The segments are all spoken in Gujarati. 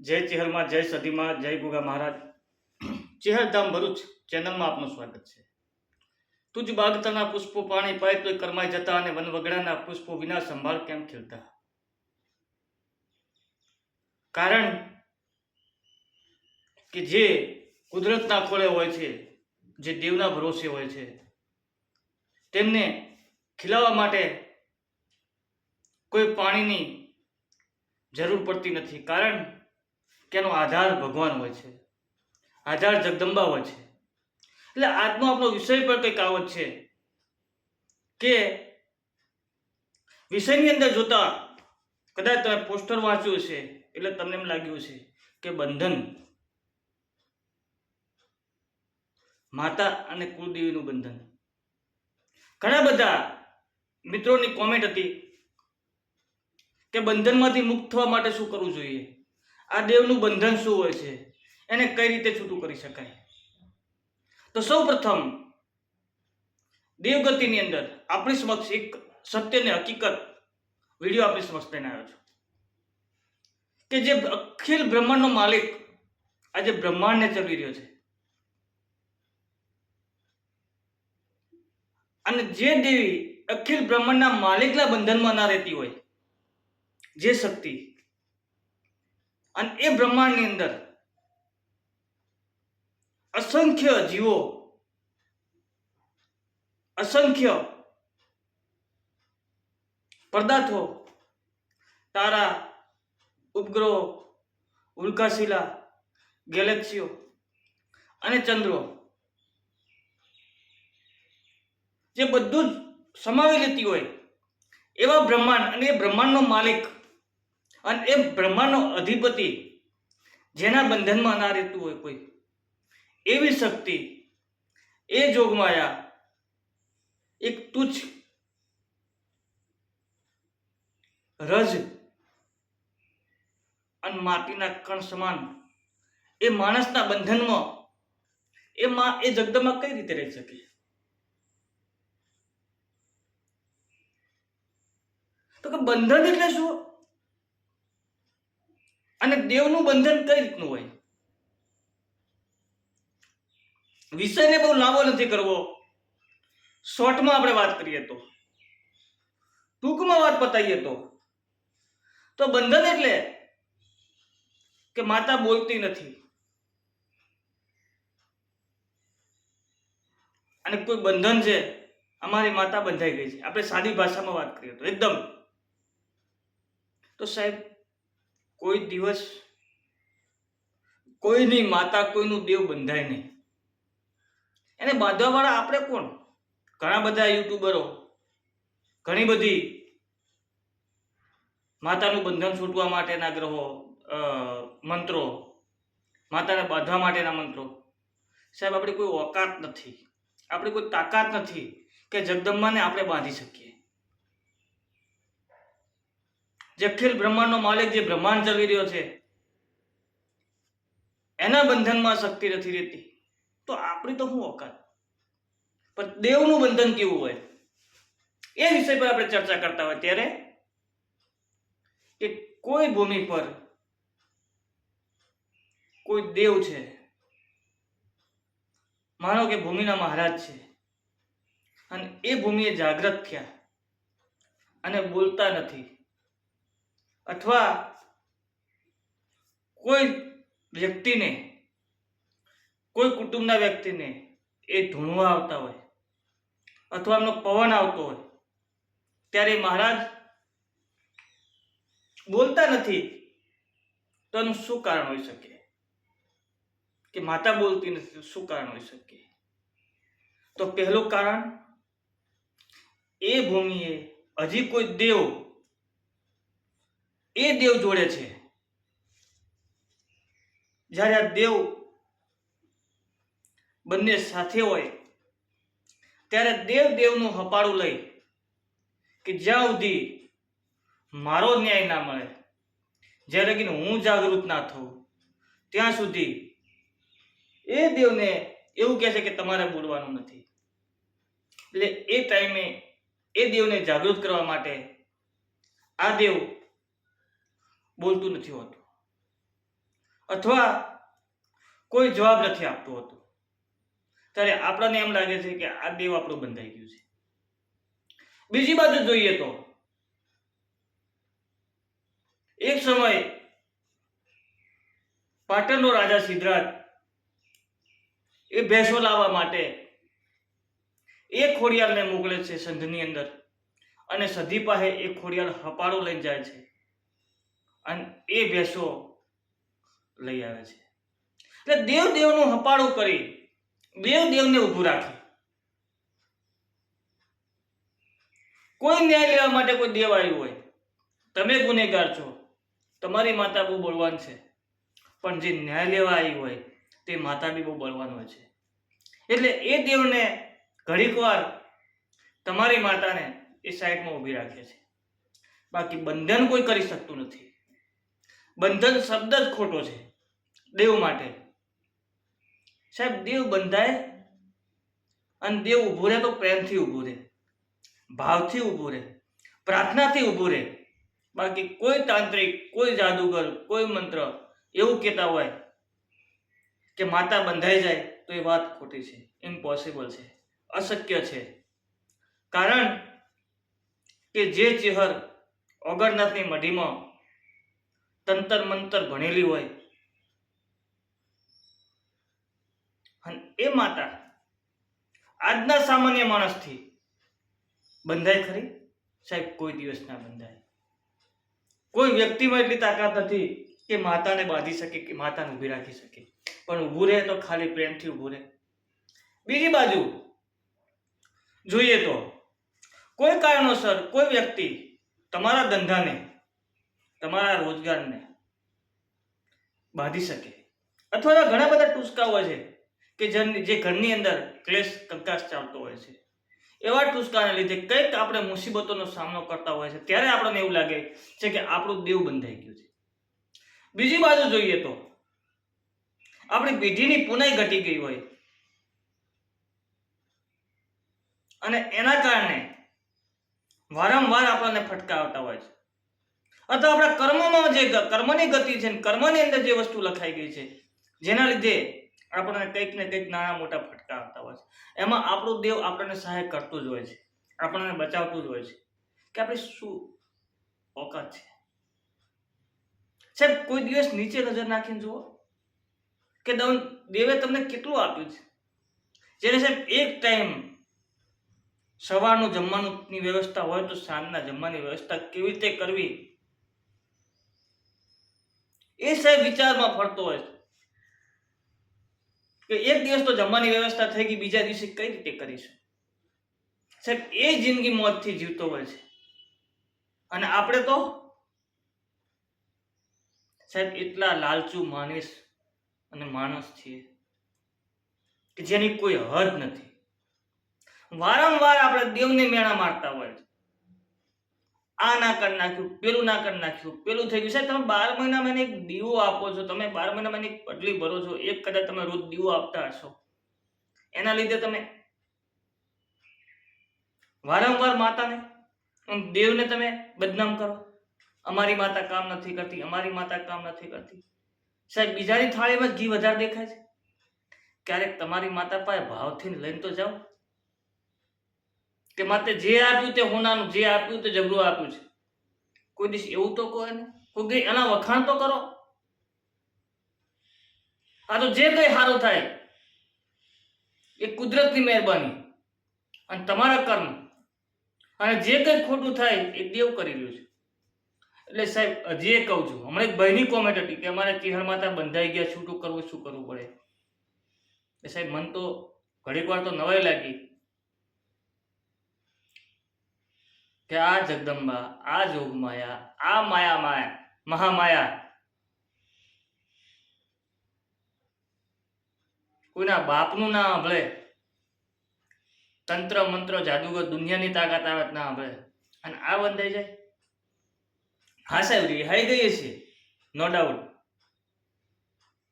જય ચેહરમાં, જય સદીમાં, જય ગુગા મહારાજ. ચેહરધામ ભરૂચ ચેનલમાં આપનું સ્વાગત છે. તુજ બાગતાના પુષ્પો પાણી પાય તોય કરમાઈ જતા, અને વનવગડાના પુષ્પો વિના સંભાળ કેમ ખીલતા. કારણ કે જે કુદરતના ખોળે હોય છે, જે દેવના ભરોસે હોય છે, તેમને ખીલાવવા માટે કોઈ પાણીની જરૂર પડતી નથી. કારણ કે એનો આધાર ભગવાન હોય છે, આધાર જગદંબા હોય છે. એટલે આજનો આપણો વિષય પર કંઈક આવો છે કે વિષયની અંદર જોતા કદાચ તમે પોસ્ટર વાંચ્યું છે એટલે તમને એમ લાગ્યું છે કે બંધન, માતા અને કુળદેવીનું બંધન. ઘણા બધા મિત્રોની કોમેન્ટ હતી કે બંધનમાંથી મુક્ત થવા માટે શું કરવું જોઈએ, આ દેવનું બંધન શું હોય છે, એને કઈ રીતે છૂટું કરી શકાય. તો સૌ પ્રથમ દેવગતિની અંદર આપણી સમક્ષ એક સત્યને હકીકત વિડીયો આપણી સમક્ષ લઈને આવ્યો છું કે જે અખિલ બ્રહ્માંડનો માલિક આજે બ્રહ્માંડને ચલાવી રહ્યો છે, અને જે દેવી અખિલ બ્રહ્માંડના માલિકના બંધનમાં ના રહેતી હોય, જે શક્તિ, અને એ બ્રહ્માંડની અંદર અસંખ્ય જીવો, અસંખ્ય પદાર્થો, તારા, ઉપગ્રહો, ઉલ્કાશિલા, ગેલેક્સીઓ અને ચંદ્રો, જે બધું જ સમાવી લેતી હોય એવા બ્રહ્માંડ, અને એ બ્રહ્માંડનો માલિક અને એ બ્રહ્માંડનો અધિપતિ, જેના બંધનમાં ના રહેતું હોય કોઈ, એવી શક્તિ, એ જોગમાયા એક તુચ્છ રજ અને માટીના કણ સમાન એ માણસના બંધનમાં એ જગદંબા કઈ રીતે રહી શકે. તો કે બંધન એટલે શું, અને દેવનું બંધન કઈ રીતનું હોય. વિષયને બહુ લાંબો નથી કરવો, શોર્ટમાં આપણે વાત કરીએ તો, ટૂંકમાં વાત પતાવીએ તો બંધન એટલે કે માતા બોલતી નથી, અને કોઈ બંધન છે, અમારી માતા બંધાઈ ગઈ છે, આપણે સાદી ભાષામાં વાત કરીએ તો એકદમ. તો સાહેબ, કોઈ દિવસ કોઈની માતા, કોઈનું દેવ બંધાય નહીં. એને બાંધવા વાળા આપણે કોણ? ઘણા બધા યુટ્યુબરો ઘણી બધી માતાનું બંધન છૂટવા માટેના ગ્રહો, મંત્રો, માતાને બાંધવા માટેના મંત્રો. સાહેબ, આપણી કોઈ ઓકાત નથી, આપણી કોઈ તાકાત નથી કે જગદંબાને આપણે બાંધી શકીએ. જે અખિલ બ્રહ્માંડનો માલિક, જે બ્રહ્માંડ ચલાવી રહ્યો છે, એના બંધનમાં શક્તિ નથી રહેતી, તો આપણી તો શું ઓકાત. પણ દેવનું બંધન કેવું હોય, એ વિષય પર આપણે ચર્ચા કરતા હોય ત્યારે કે કોઈ ભૂમિ પર કોઈ દેવ છે, માનો કે ભૂમિના મહારાજ છે, અને એ ભૂમિએ જાગૃત થયા અને બોલતા નથી, અથવા કોઈ વ્યક્તિને, કોઈ કુટુંબના વ્યક્તિને એ ધૂણવા આવતા હોય, અથવા એમનો પવન આવતો હોય, ત્યારે મહારાજ બોલતા નથી. તો એનું શું કારણ હોઈ શકે? કે માતા બોલતી નથી તો શું કારણ હોઈ શકે? તો પહેલું કારણ, એ ભૂમિએ હજી કોઈ દેવ, એ દેવ જોડે છે. જ્યારે આ દેવ બંને સાથે હોય ત્યારે દેવ દેવનું હપાળું લઈ કે જ્યાં સુધી મારો ન્યાય ના મળે, જ્યારે લગીને હું જાગૃત ના થઉં, ત્યાં સુધી એ દેવને એવું કહે છે કે તમારે બોલવાનું નથી. એટલે એ ટાઈમે એ દેવને જાગૃત કરવા માટે આ દેવ બોલતું નથી હોતું. અથવા કોઈ જવાબ નથી આપતું હોતું, ત્યારે આપણને એમ લાગે છે કે આ દેવ આપણું બંધાઈ ગયું છે. બીજી બાજુ જોઈએ તો એક સમય પાટણનો રાજા સિદ્ધરાજ એ ભેંસો લાવવા માટે એક ખોડિયાલને મોકલે છે સંધની અંદર, અને સધી પાસે એક ખોડિયાલ હપાળો લઈને જાય છે અને એ ભેંસો લઈ આવે છે. એટલે દેવ દેવનું હપાળું કરી દેવ દેવને ઊભું રાખે. કોઈ ન્યાય લેવા માટે કોઈ દેવ આવ્યું હોય, તમે ગુનેગાર છો, તમારી માતા બહુ બળવાન છે, પણ જે ન્યાય લેવા આવી હોય તે માતા બી બહુ બળવાન હોય છે. એટલે એ દેવને ઘડીક વાર તમારી માતાને એ સાઈડમાં ઊભી રાખે છે. બાકી બંધન કોઈ કરી શકતું નથી. બંધન શબ્દ જ ખોટો છે દેવ માટે. સાહેબ, દેવ બંધાય અને દેવ ઊભું રહે તો પ્રેમથી ઊભું રહે, ભાવથી ઊભું રહે, પ્રાર્થનાથી ઊભું રહે. બાકી કોઈ તાંત્રિક, કોઈ જાદુગર, કોઈ મંત્ર એવું કહેતા હોય કે માતા બંધાઈ જાય તો એ વાત ખોટી છે, ઇમ્પોસિબલ છે, અશક્ય છે. કારણ કે જે ચેહર ઓગરનાથની મઢીમાં તંતર મંતર ભણેલી હોય અને એ માતા આજના સામાન્ય માણસથી બંધાય ખરી? સાહેબ, કોઈ દિવસ ના બંધાય. કોઈ વ્યક્તિમાં એટલી તાકાત નથી કે માતાને બાંધી શકે, કે માતાને ઊભી રાખી શકે, પણ ઊભું રહે તો ખાલી પ્રેમથી ઊભું રહે. બીજી બાજુ જોઈએ તો કોઈ કારણોસર કોઈ વ્યક્તિ તમારા ધંધાને, તમારા રોજગારને બાંધી શકે, અથવા ઘણા બધા ટૂચકા હોય છે કે જે ઘરની અંદર ક્લેશ કંકાસ ચાલતો હોય છે. એવા ટૂચકાને લીધે કંઈક આપણે મુસીબતોનો સામનો કરતા હોય છે, ત્યારે આપણને એવું લાગે છે કે આપણું દેવ બંધાઈ ગયું છે. બીજી બાજુ જોઈએ તો આપણી પેઢીની પુનાઈ ઘટી ગઈ હોય અને એના કારણે વારંવાર આપણને ફટકા આવતા હોય છે, અથવા આપણા કર્મમાં જે કર્મની ગતિ છે, કર્મની અંદર જે વસ્તુ લખાઈ ગઈ છે, જેના લીધે આપણને કંઈક ને કંઈક નાના મોટા ફટકા આવતા હોય છે. એમાં આપણું દેવ આપણને સહાય કરતું જ હોય છે, આપણને બચાવતું જ હોય છે કે આપણે શું ઓકાત છે. સાહેબ, કોઈ દિવસ નીચે નજર નાખીને જુઓ કે દેવે તમને કેટલું આપ્યું છે. જેને સાહેબ એક ટાઈમ સવારનું જમવાનુંની વ્યવસ્થા હોય તો સાંજના જમવાની વ્યવસ્થા કેવી રીતે કરવી એ સાહેબ વિચારમાં ફરતો હોય કે એક દિવસ તો જમવાની વ્યવસ્થા થઈ ગઈ, બીજા દિવસે કઈ રીતે કરીશું. સાહેબ, એ જિંદગી મોજથી જીવતો હોય છે. અને આપણે તો સાહેબ એટલા લાલચુ માણસ છીએ કે જેની કોઈ હદ નથી. વારંવાર આપણે દેવને મેણા મારતા હોય છે. આ ના કરી નાખ્યું, પેલું ના કરી નાખ્યું, પેલું થઈ ગયું. સાહેબ, તમે 12 મહિનામાં એક દીવો આપો છો, તમે 12 મહિનામાં એક પટલી ભરો છો, એક કદાચ તમે રોજ દીવો આપતા હશો, એના લીધે તમે વારંવાર માતાને, દેવને તમે બદનામ કરો. અમારી માતા કામ નથી કરતી, અમારી માતા કામ નથી કરતી. સાહેબ, બીજાની થાળીમાં ઘી વધારે દેખાય છે. ક્યારેક તમારી માતા પાસે ભાવથી લઈને તો જાઓ કે માતે જે આપ્યું તે હોનાનું, જે આપ્યું તે જબરું આપ્યું છે. કોઈ દિવસ એવું તો કહો ને, કોઈ એના વખાણ તો કરો. આ તો જે કઈ સારું થાય એ કુદરતની મહેરબાની અને તમારા કર્મ, અને જે કઈ ખોટું થાય એ દેવ કરી રહ્યું છે. એટલે સાહેબ, હજી એ કહું છું, હમણાં એક ભાઈની કોમેન્ટ હતી કે અમારે ચિહર માતા બંધાઈ ગયા, છૂટું કરવું, શું કરવું પડે. એ સાહેબ, મન તો ઘડીક વાર તો નવાઈ લાગી કે આ જગદંબા, આ જોગમાયા, આ માયા મહામાયા કોઈના બાપનું ના સાંભળે, તંત્ર મંત્ર જાદુગર દુનિયાની તાકાત આવે ના સાંભળે, અને આ બંધાઈ જાય. હા સાહેબ, રિહાઈ ગઈ છે, નો ડાઉટ.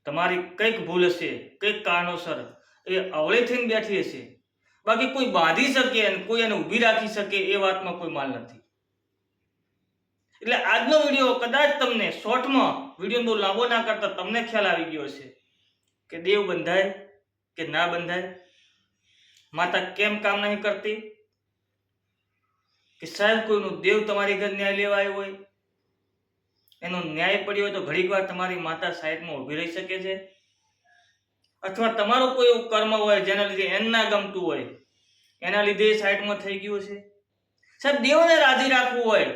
તમારી કંઈક ભૂલ હશે, કંઈક કારણોસર એ અવળી થઈને બેઠી હશે. બાકી કોઈ બાંધી શકે અને કોઈ એને ઊભી રાખી શકે એ વાતમાં કોઈ માલ નથી. એટલે આજનો વિડીયો કદાચ તમને શોર્ટમાં વિડીયો બહુ લાંબો ના કરતા તમને ખ્યાલ આવી ગયો હશે કે દેવ બંધાય કે ના બંધાય, માતા કેમ કામ નહીં કરતી, કે સાહેબ કોઈનું દેવ તમારી ઘર ન્યાય લેવા આવ્યો હોય, એનો ન્યાય પડ્યો હોય તો ઘડીક વાર તમારી માતા સાઈડમાં ઊભી રહી શકે છે, અથવા તમારું કોઈ એવું કર્મ હોય જેના લીધે એને ના ગમતું હોય એના લીધે સાઈડમાં થઈ ગયું છે. સાહેબ દેવને રાજી રાખવું હોય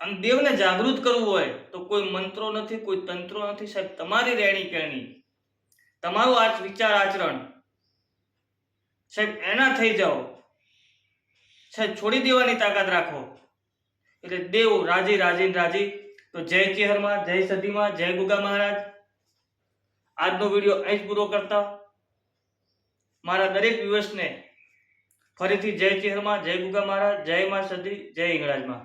અને દેવને જાગૃત કરવું હોય તો કોઈ મંત્રો નથી, કોઈ તંત્રો નથી. સાહેબ તમારી રહેણી કહેણી, તમારું આ વિચાર આચરણ સાહેબ એના થઈ જાઓ સાહેબ, છોડી દેવાની તાકાત રાખો એટલે દેવ રાજી રાજી રાજી. તો જય ચેહરમાં, જય સદીમાં, જય ગુગા મહારાજ. આજનો વિડીયો અહીં જ પૂરો કરતા મારા દરેક વ્યુઅર્સને ફરીથી જય ચેહરમાં, જય ગુગા મહારાજ, જય માં સદી, જય હિંગળાજમાં.